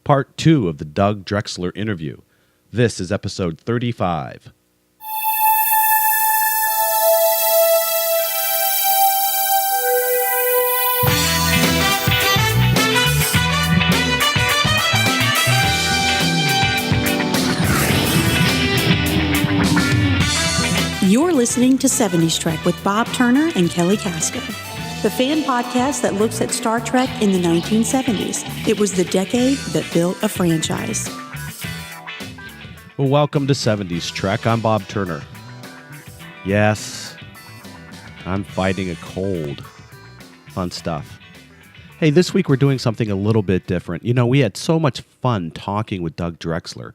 part 2 of the Doug Drexler interview. This is episode 35. You're listening to 70s Trek with Bob Turner and Kelly Casco, the fan podcast that looks at Star Trek in the 1970s. It was the decade that built a franchise. Well, welcome to 70s Trek. I'm Bob Turner. Yes, I'm fighting a cold. Fun stuff. Hey, this week we're doing something a little bit different. You know, we had so much fun talking with Doug Drexler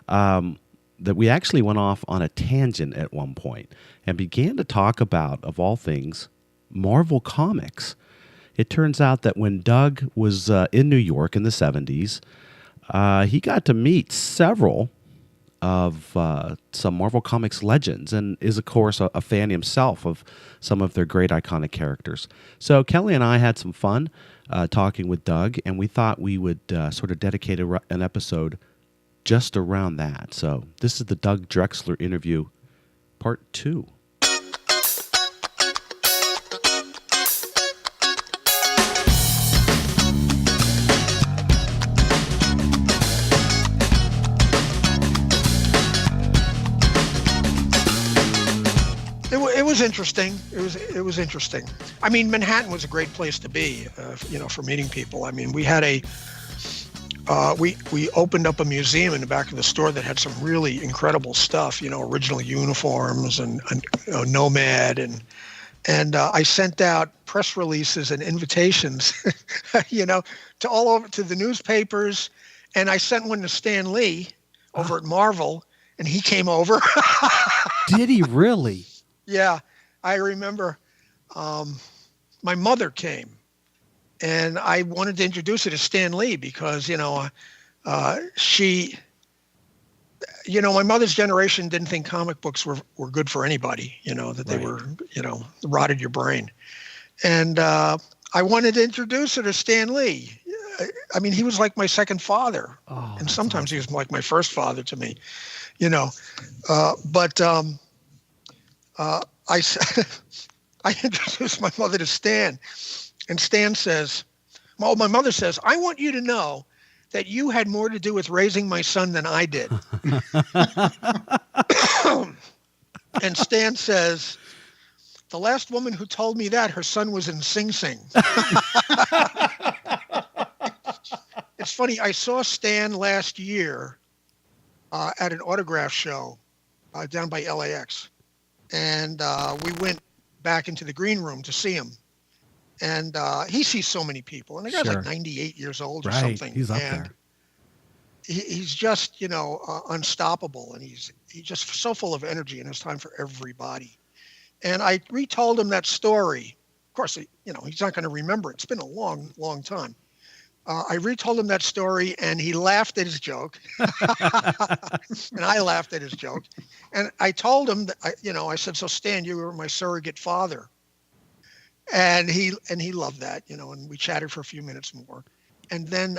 that we actually went off on a tangent at one point and began to talk about, of all things, Marvel Comics. It turns out that when Doug was in New York in the 70s, he got to meet several of some Marvel Comics legends and is, of course, a fan himself of some of their great iconic characters. So Kelly and I had some fun talking with Doug, and we thought we would sort of dedicate an episode just around that. So this is the Doug Drexler interview, part 2. It was interesting. It was interesting. I mean, Manhattan was a great place to be, for meeting people. I mean, we had we opened up a museum in the back of the store that had some really incredible stuff, original uniforms and Nomad, and I sent out press releases and invitations, to all over to the newspapers, and I sent one to Stan Lee over at Marvel, and he came over. Did he really? Yeah, I remember my mother came. And I wanted to introduce her to Stan Lee because, my mother's generation didn't think comic books were good for anybody, that they were, rotted your brain. And I wanted to introduce her to Stan Lee. I mean, he was like my second father. Oh, and sometimes awesome. He was like my first father to me, I introduced my mother to Stan. And Stan says, my mother says, I want you to know that you had more to do with raising my son than I did. And Stan says, the last woman who told me that, her son was in Sing Sing. It's funny, I saw Stan last year at an autograph show down by LAX. And we went back into the green room to see him. And he sees so many people, and the guy's like 98 years old or something. He's up there. He's just, unstoppable, and he's just so full of energy, and has time for everybody. And I retold him that story. Of course, he's not going to remember it. It's been a long, long time. I retold him that story, and he laughed at his joke, and I laughed at his joke. And I told him that I said, "So Stan, you were my surrogate father." And he loved that, and we chatted for a few minutes more. And then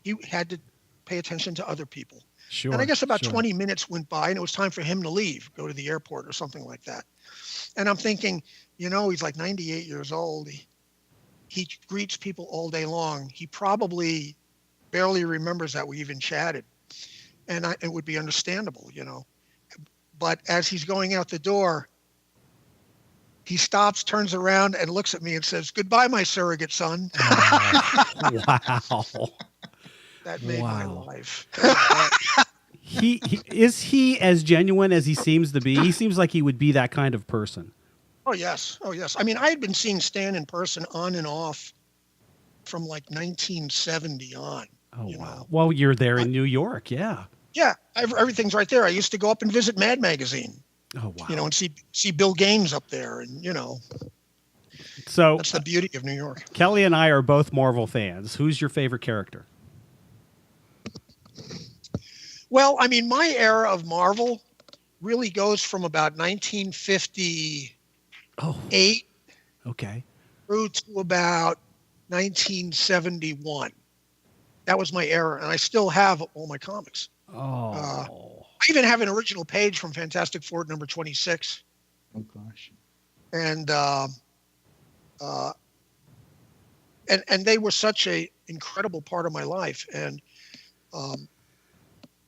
he had to pay attention to other people. Sure. And I guess about 20 minutes went by, and it was time for him to leave, go to the airport or something like that. And I'm thinking, he's like 98 years old. He greets people all day long. He probably barely remembers that we even chatted. And it would be understandable, But as he's going out the door, he stops, turns around, and looks at me and says, "Goodbye, my surrogate son." Wow. That made my life. Is he as genuine as he seems to be? He seems like he would be that kind of person. Oh, yes. I mean, I had been seeing Stan in person on and off from like 1970 on. Oh, wow. Well, you're there in New York, yeah. Yeah, everything's right there. I used to go up and visit Mad Magazine. Oh, wow. And see Bill Gaines up there, and so that's the beauty of New York. Kelly and I are both Marvel fans. Who's your favorite character? Well, I mean, my era of Marvel really goes from about 1958 okay. through to about 1971. That was my era, and I still have all my comics. Oh. I even have an original page from Fantastic Four number 26. Oh gosh. And they were such a incredible part of my life. And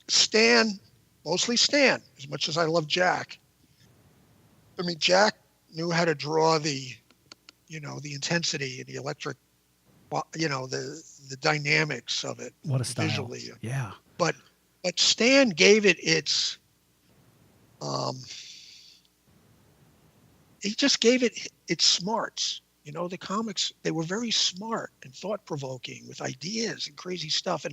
Stan, mostly Stan, as much as I love Jack. I mean, Jack knew how to draw the intensity and the electric, the dynamics of it. What a style. Visually. Yeah. But Stan gave it its, he just gave it its smarts. The comics, they were very smart and thought-provoking with ideas and crazy stuff.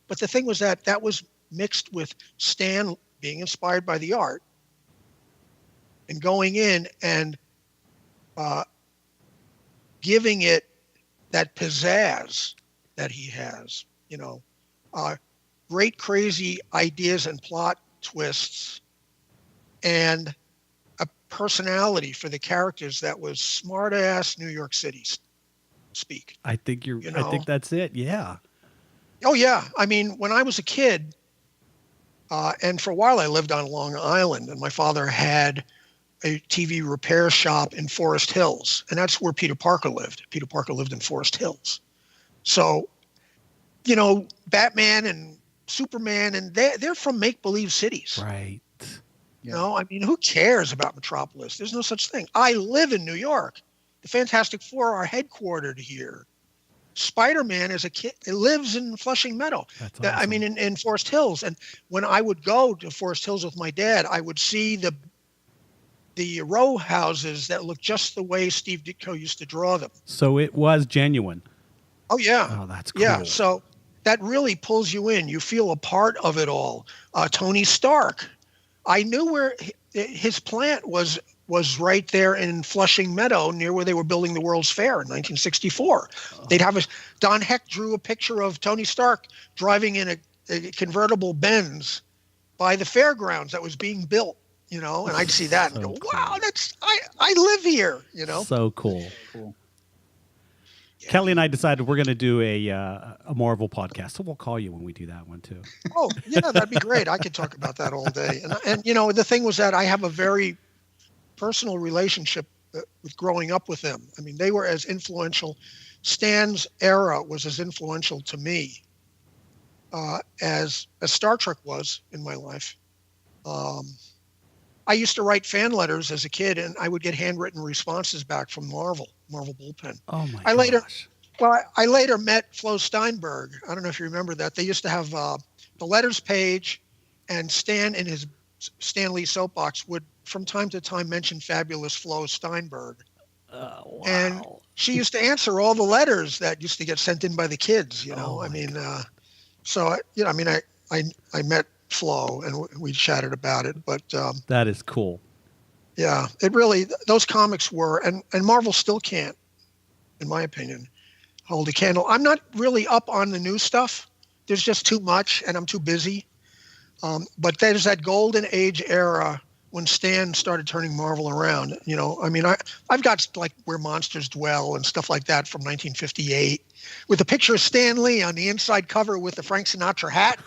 But the thing was that was mixed with Stan being inspired by the art and going in and giving it that pizzazz that he has, great crazy ideas and plot twists, and a personality for the characters that was smart ass New York City speak. I think I think that's it. Yeah. Oh yeah. I mean, when I was a kid, and for a while I lived on Long Island, and my father had a TV repair shop in Forest Hills, and that's where Peter Parker lived. Peter Parker lived in Forest Hills. So, Batman and Superman, and they're from make-believe cities. Right. Yeah. I mean, who cares about Metropolis? There's no such thing. I live in New York. The Fantastic Four are headquartered here. Spider-Man is a kid. It lives in Flushing Meadow. That's awesome. I mean, in Forest Hills. And when I would go to Forest Hills with my dad, I would see the row houses that look just the way Steve Ditko used to draw them. So it was genuine. Oh yeah. Oh, that's cool. Yeah. So that really pulls you in. You feel a part of it all. Tony Stark. I knew where his plant was right there in Flushing Meadow, near where they were building the World's Fair in 1964. They'd have Don Heck drew a picture of Tony Stark driving in a convertible Benz by the fairgrounds that was being built, and I'd see that and go, wow, I live here, So cool. Cool. Yeah. Kelly and I decided we're going to do a Marvel podcast, so we'll call you when we do that one too. Oh yeah, that'd be great. I could talk about that all day. And the thing was that I have a very personal relationship with growing up with them. I mean, they were as influential. Stan's era was as influential to me as Star Trek was in my life. I used to write fan letters as a kid, and I would get handwritten responses back from Marvel Bullpen. Oh my gosh. I later met Flo Steinberg. I don't know if you remember that. They used to have the letters page, and Stan in his Stan Lee soapbox would from time to time mention fabulous Flo Steinberg. Wow. And she used to answer all the letters that used to get sent in by the kids, Oh I mean, I met Flo and we chatted about it, but that is cool. yeah, it really, those comics were, and Marvel still can't, in my opinion, hold a candle. I'm not really up on the new stuff. There's just too much and I'm too busy. But there's that golden age era when Stan started turning Marvel around. I've got like Where Monsters Dwell and stuff like that from 1958 with a picture of Stan Lee on the inside cover with the Frank Sinatra hat,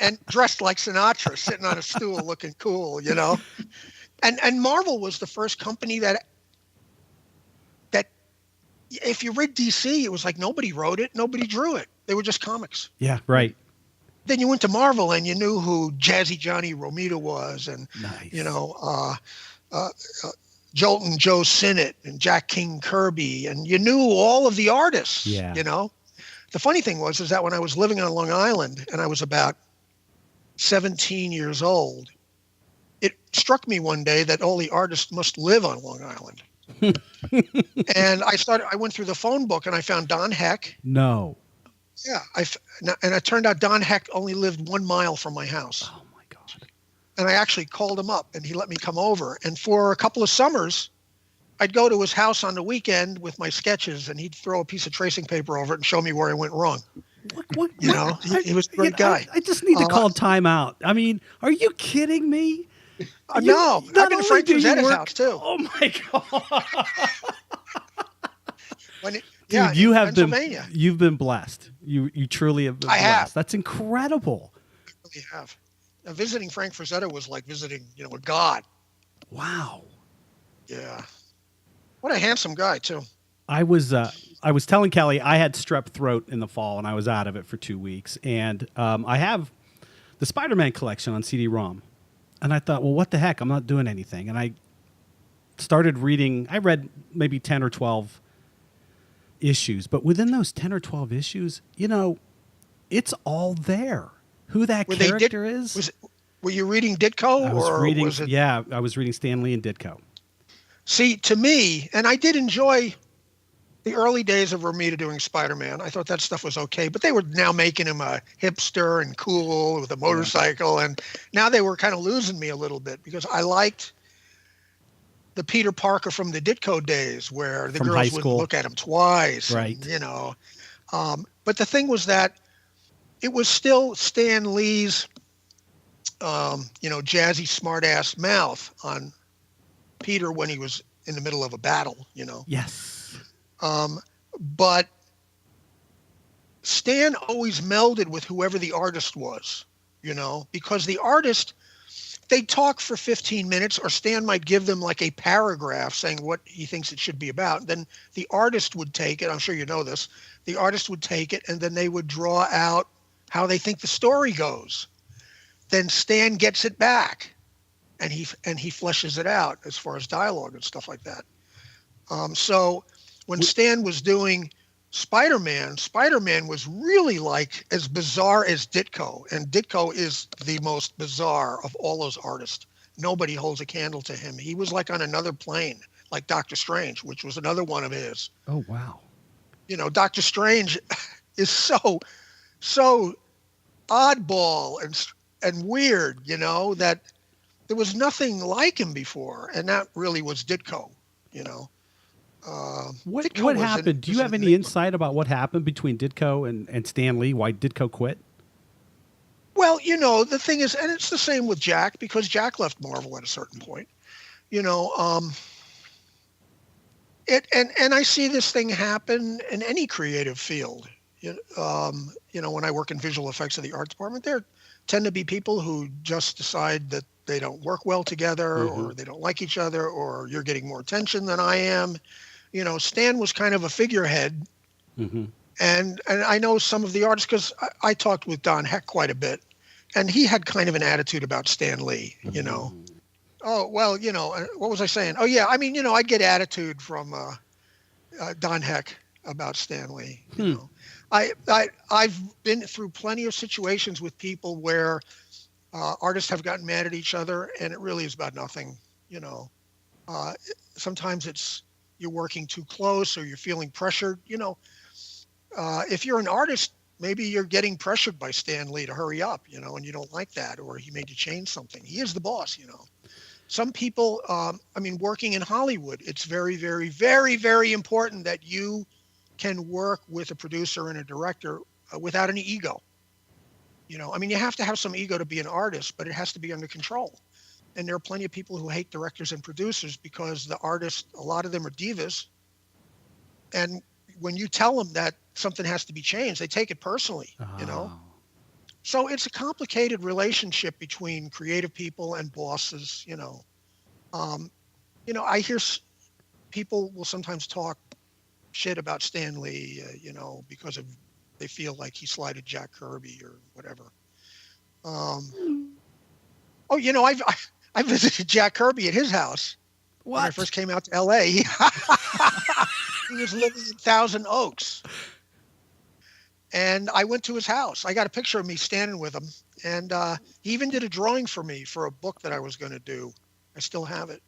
and dressed like Sinatra, sitting on a stool looking cool, And Marvel was the first company that if you read DC, it was like nobody wrote it, nobody drew it. They were just comics. Yeah, right. Then you went to Marvel and you knew who Jazzy Johnny Romita was, and Nice. Jolton Joe Sinnott and Jack King Kirby, and you knew all of the artists. Yeah. The funny thing was that when I was living on Long Island and I was about 17 years old, it struck me one day that all the artists must live on Long Island. And I went through the phone book and I found Don Heck. No. Yeah, and it turned out Don Heck only lived 1 mile from my house. Oh my God. And I actually called him up and he let me come over. And for a couple of summers, I'd go to his house on the weekend with my sketches and he'd throw a piece of tracing paper over it and show me where I went wrong. What, He was a great guy. I just need to call time out. I mean, are you kidding me? No, I've been to Frank Frazetta's house too. Oh my God. Yeah, Dude, you in have been Pennsylvania. you've been blessed. You truly have been I blessed. have. That's incredible. I really have. Visiting Frank Frazetta was like visiting, a god. Wow. Yeah. What a handsome guy, too. I was telling Kelly I had strep throat in the fall and I was out of it for 2 weeks, and I have the Spider-Man collection on CD-ROM, and I thought, well, what the heck? I'm not doing anything, and I started reading. I read maybe 10 or 12 issues, but within those 10 or 12 issues, it's all there. Who that character is? Were you reading Ditko, I was or reading. was it? Yeah, I was reading Stan Lee and Ditko. See, to me, and I did enjoy the early days of Romita doing Spider-Man. I thought that stuff was okay, but they were now making him a hipster and cool with a motorcycle, and now they were kind of losing me a little bit because I liked the Peter Parker from the Ditko days where the From high girls would school. look at him twice. Right. But the thing was that it was still Stan Lee's, jazzy, smart-ass mouth on Peter when he was in the middle of a battle, Yes. But Stan always melded with whoever the artist was, because the artist, they'd talk for 15 minutes, or Stan might give them like a paragraph saying what he thinks it should be about. Then the artist would take it. I'm sure you know this. The artist would take it, and then they would draw out how they think the story goes. Then Stan gets it back, and he fleshes it out as far as dialogue and stuff like that. So when Stan was doing Spider-Man was really like as bizarre as Ditko, and Ditko is the most bizarre of all those artists. Nobody holds a candle to him. He was like on another plane, like Doctor Strange, which was another one of his. Oh wow. Doctor Strange is so oddball and weird, that there was nothing like him before, and that really was Ditko. What happened? Do you have any insight about what happened between Ditko and Stan Lee? Why Ditko quit? Well, the thing is, and it's the same with Jack, because Jack left Marvel at a certain point. And I see this thing happen in any creative field. When I work in visual effects of the art department, there tend to be people who just decide that they don't work well together, or they don't like each other, or you're getting more attention than I am. Stan was kind of a figurehead. And I know some of the artists, because I talked with Don Heck quite a bit, and he had kind of an attitude about Stan Lee, Oh, well, what was I saying? Oh, yeah. I mean, I get attitude from Don Heck about Stan Lee. I've been through plenty of situations with people where artists have gotten mad at each other, and it really is about nothing. Sometimes it's you're working too close, or you're feeling pressured. If you're an artist, maybe you're getting pressured by Stan Lee to hurry up, and you don't like that, or he made you change something. He is the boss. Some people, working in Hollywood, it's very, very, very, very important that you can work with a producer and a director without any ego. You have to have some ego to be an artist, but it has to be under control. And there are plenty of people who hate directors and producers because the artists, a lot of them are divas. And when you tell them that something has to be changed, they take it personally, So it's a complicated relationship between creative people and bosses, I hear people will sometimes talk shit about Stan Lee, because they feel like he slighted Jack Kirby or whatever. I visited Jack Kirby at his house when I first came out to LA. He was living in Thousand Oaks. And I went to his house. I got a picture of me standing with him. And he even did a drawing for me for a book that I was going to do. I still have it,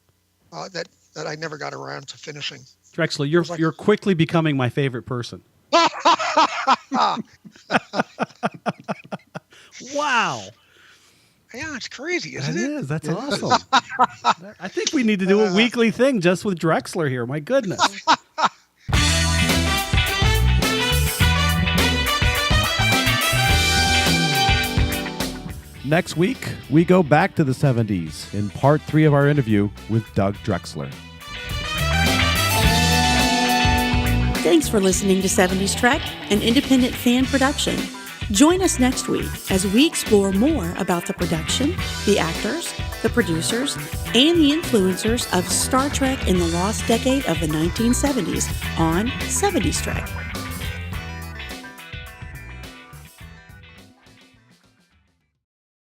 that I never got around to finishing. Drexler, you're quickly becoming my favorite person. Wow. Yeah, it's crazy, isn't it? It is. That's awesome. I think we need to do a weekly thing just with Drexler here. My goodness. Next week, we go back to the 70s in part 3 of our interview with Doug Drexler. Thanks for listening to 70s Trek, an independent fan production. Join us next week as we explore more about the production, the actors, the producers, and the influencers of Star Trek in the lost decade of the 1970s on 70s Trek.